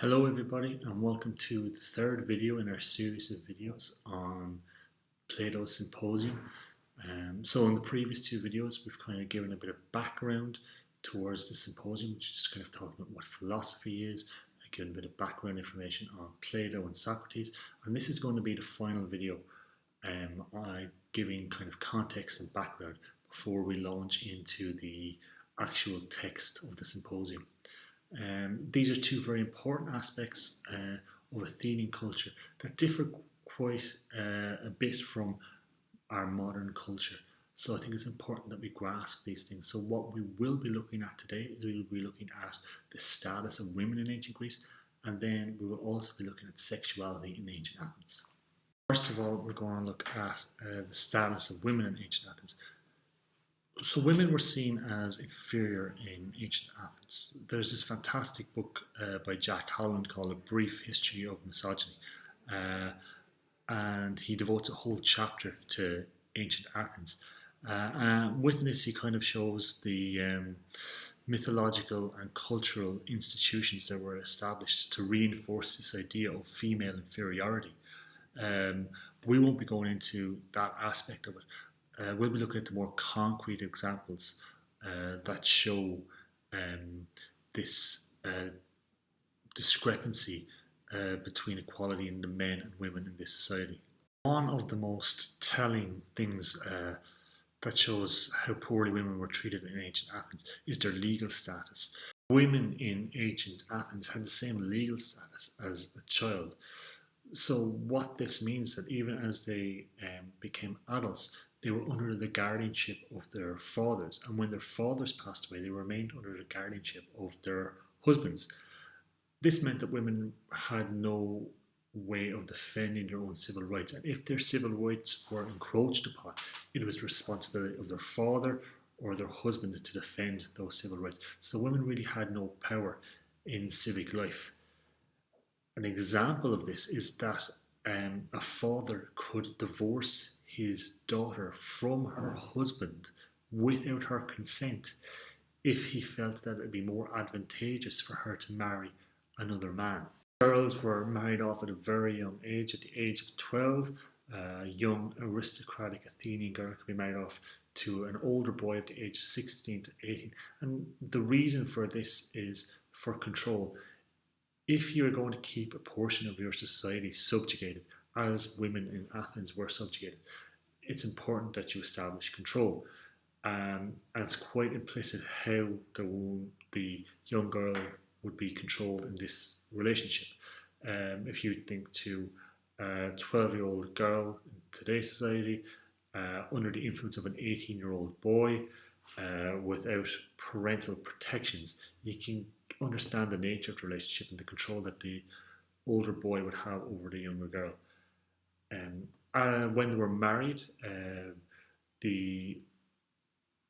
Hello everybody and welcome to the third video in our series of videos on Plato's Symposium. So in the previous two videos we've kind of given a bit of background towards the Symposium, which is just kind of talking about what philosophy is, given a bit of background information on Plato and Socrates, and this is going to be the final video giving kind of context and background before we launch into the actual text of the Symposium. These are two very important aspects of Athenian culture that differ quite a bit from our modern culture. So I think it's important that we grasp these things. So what we will be looking at today is we will be looking at the status of women in ancient Greece, and then we will also be looking at sexuality in ancient Athens. First of all, we're going to look at the status of women in ancient Athens. So women were seen as inferior in ancient Athens. There's this fantastic book by Jack Holland called A Brief History of Misogyny, and he devotes a whole chapter to ancient Athens. Within this he kind of shows the mythological and cultural institutions that were established to reinforce this idea of female inferiority. We won't be going into that aspect of it. We'll be looking at the more concrete examples that show this discrepancy between equality in the men and women in this society. One of the most telling things that shows how poorly women were treated in ancient Athens is their legal status. Women in ancient Athens had the same legal status as a child. So what this means that even as they became adults, they were under the guardianship of their fathers, and when their fathers passed away, they remained under the guardianship of their husbands. This meant that women had no way of defending their own civil rights, and if their civil rights were encroached upon, it was the responsibility of their father or their husband to defend those civil rights. So women really had no power in civic life. An example of this is that a father could divorce his daughter from her husband without her consent if he felt that it would be more advantageous for her to marry another man. Girls were married off at a very young age. At the age of 12, a young aristocratic Athenian girl could be married off to an older boy at the age of 16 to 18. And the reason for this is for control. If you are going to keep a portion of your society subjugated, as women in Athens were subjugated, it's important that you establish control. And it's quite implicit how the young girl would be controlled in this relationship. If you think to a 12-year-old girl in today's society under the influence of an 18-year-old boy without parental protections, you can understand the nature of the relationship and the control that the older boy would have over the younger girl. When they were married, the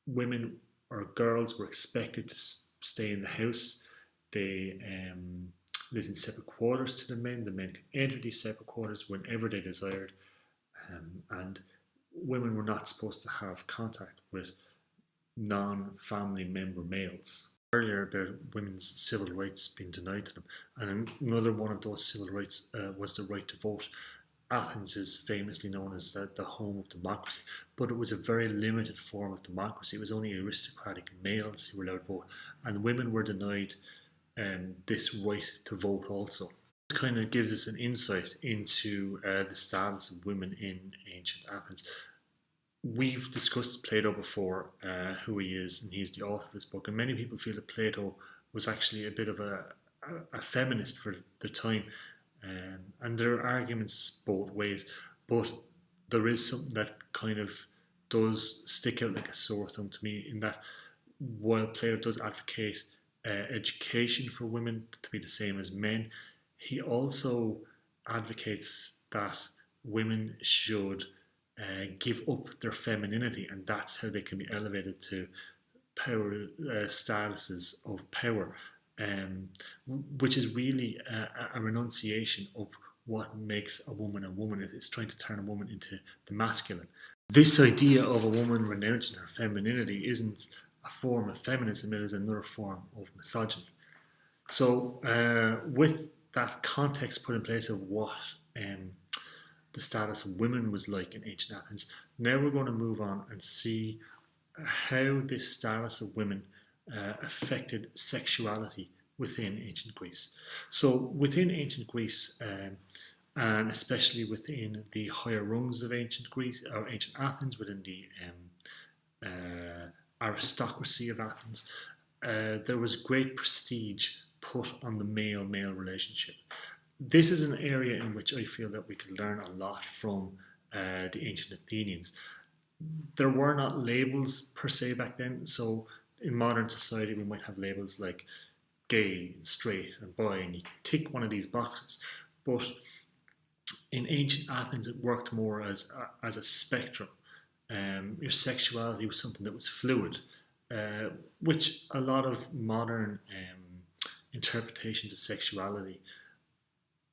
women or girls were expected to stay in the house. They lived in separate quarters to the men. The men could enter these separate quarters whenever they desired, and women were not supposed to have contact with non-family member males. Earlier about women's civil rights being denied to them, and another one of those civil rights was the right to vote. Athens is famously known as the home of democracy, but it was a very limited form of democracy. It was only aristocratic males who were allowed to vote, and women were denied this right to vote also. This kind of gives us an insight into the status of women in ancient Athens. We've discussed Plato before, who he is, and he's the author of this book, and many people feel that Plato was actually a bit of a feminist for the time. And there are arguments both ways, but there is something that kind of does stick out like a sore thumb to me, in that while Plato does advocate education for women to be the same as men, he also advocates that women should give up their femininity, and that's how they can be elevated to power statuses of power. Which is really a renunciation of what makes a woman a woman. It's trying to turn a woman into the masculine. This idea of a woman renouncing her femininity isn't a form of feminism, it is another form of misogyny. So with that context put in place of what the status of women was like in ancient Athens. Now we're going to move on and see how this status of women affected sexuality within ancient Greece. So within ancient Greece, and especially within the higher rungs of ancient Greece or ancient Athens, within the aristocracy of Athens, there was great prestige put on the male-male relationship. This is an area in which I feel that we could learn a lot from the ancient Athenians. There were not labels per se back then, so in modern society we might have labels like gay, straight, and bi, and you can tick one of these boxes. But in ancient Athens, it worked more as a spectrum. Your sexuality was something that was fluid, which a lot of modern interpretations of sexuality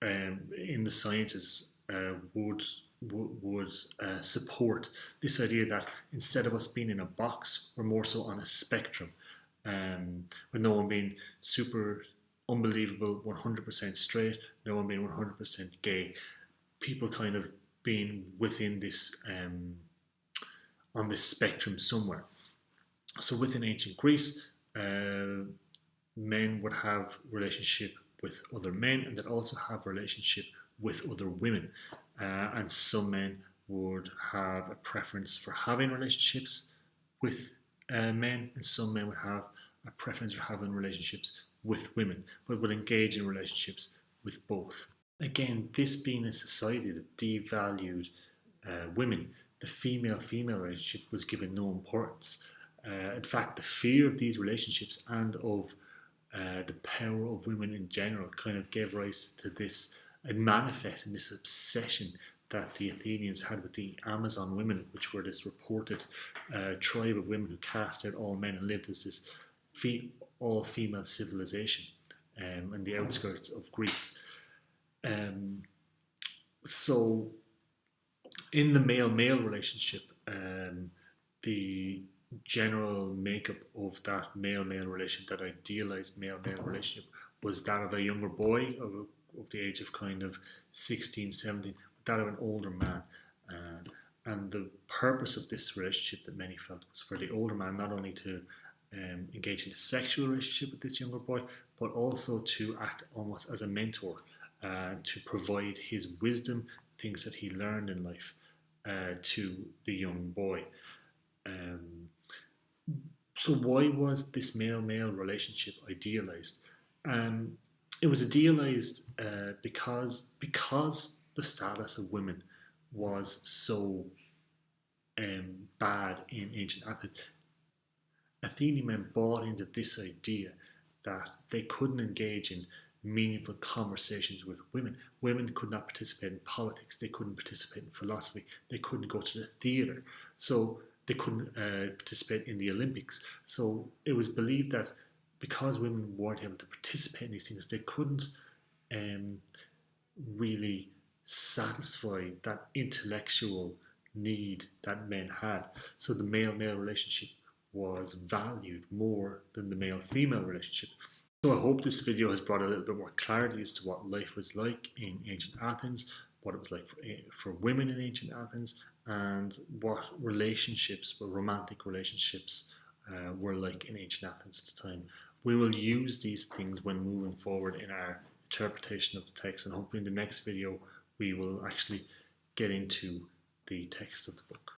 in the sciences would support this idea that instead of us being in a box, we're more so on a spectrum, with no one being super unbelievable 100% straight, no one being 100% gay, people kind of being within this on this spectrum somewhere. So within ancient Greece, men would have relationship with other men, and they'd also have relationship with other women. And some men would have a preference for having relationships with men, and some men would have a preference for having relationships with women, but would engage in relationships with both. Again, this being a society that devalued women, the female-female relationship was given no importance. In fact, the fear of these relationships and of the power of women in general kind of gave rise to this manifest in this obsession that the Athenians had with the Amazon women, which were this reported tribe of women who cast out all men and lived as this all-female civilization in the outskirts of Greece. So in the male-male relationship, the general makeup of that male-male relationship, that idealized male-male relationship, was that of a younger boy of the age of kind of 16, 17, that of an older man. And the purpose of this relationship that many felt was for the older man not only to engage in a sexual relationship with this younger boy, but also to act almost as a mentor, to provide his wisdom, things that he learned in life, to the young boy. So why was this male-male relationship idealized? It was idealized because the status of women was so bad in ancient Athens. Athenian men bought into this idea that they couldn't engage in meaningful conversations with women. Women could not participate in politics, they couldn't participate in philosophy, they couldn't go to the theatre, so they couldn't participate in the Olympics. So it was believed that because women weren't able to participate in these things, they couldn't really satisfy that intellectual need that men had. So the male-male relationship was valued more than the male-female relationship. So I hope this video has brought a little bit more clarity as to what life was like in ancient Athens, what it was like for women in ancient Athens, and what relationships, what romantic relationships were like in ancient Athens at the time. We will use these things when moving forward in our interpretation of the text, and hopefully in the next video we will actually get into the text of the book.